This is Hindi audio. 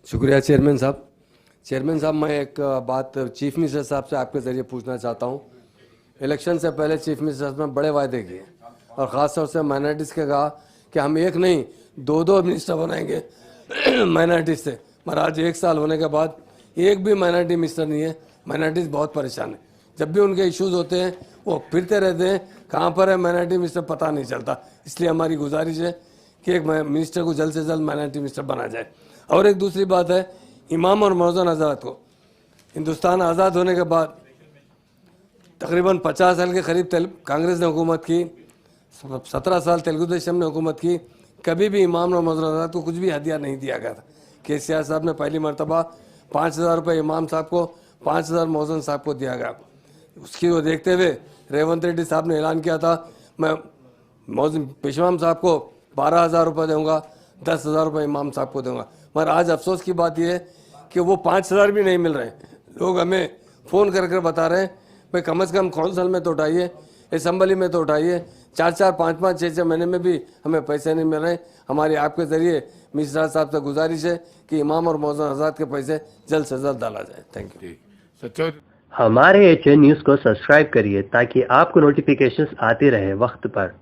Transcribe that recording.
शुक्रिया चेयरमैन साहब। चेयरमैन साहब, मैं एक बात चीफ मिनिस्टर साहब से आपके ज़रिए पूछना चाहता हूँ। इलेक्शन से पहले चीफ मिनिस्टर साहब ने बड़े वायदे किए और ख़ास तौर से माइनॉरिटीज़ के कहा कि हम एक नहीं दो मिनिस्टर बनाएंगे माइनॉरिटीज़ से। मगर आज 1 साल होने के बाद एक भी माइनॉरिटी मिनिस्टर नहीं है। माइनॉरिटीज़ बहुत परेशान है। जब भी उनके इश्यूज़ होते हैं वो फिरते रहते हैं, कहाँ पर है माइनॉरिटी मिनिस्टर पता नहीं चलता। इसलिए हमारी गुजारिश है कि एक मिनिस्टर को जल्द से जल्द माइनॉरिटी मिनिस्टर बना जाए। और एक दूसरी बात है, इमाम और मौज़न हज़रात को हिंदुस्तान आज़ाद होने के बाद तकरीबन 50 साल के करीब कांग्रेस ने हुकूमत की, 17 साल तेलुगु देशम ने हुकूमत की। कभी भी इमाम और मौज़न हज़रात को कुछ भी हदिया नहीं दिया गया था। KCR साहब ने पहली मरतबा 5,000 रुपये इमाम साहब को, 5,000 मौज़न साहब को दिया गया। उसकी वो देखते हुए रेवंत रेड्डी साहब ने ऐलान किया था, मैं मौज़न पेशवाम साहब को 12,000 रुपये दूँगा, 10,000 रुपये इमाम साहब को दूँगा। मगर आज अफसोस की बात यह है कि वो 5,000 भी नहीं मिल रहे। लोग हमें फ़ोन कर बता रहे हैं, भाई कम से कम कौंसल में तो उठाइए, असम्बली में तो उठाइए। 4-4, 5-5, 6-6 महीने में भी हमें पैसे नहीं मिल रहे। हमारी आपके ज़रिए मिश्रा साहब से गुजारिश है कि इमाम और मौज़न हज़रात के पैसे जल्द से जल्द डाला जाए। Thank you. हमारे HN न्यूज़ को सब्सक्राइब करिए ताकि आपको नोटिफिकेशंस आते रहे वक्त पर।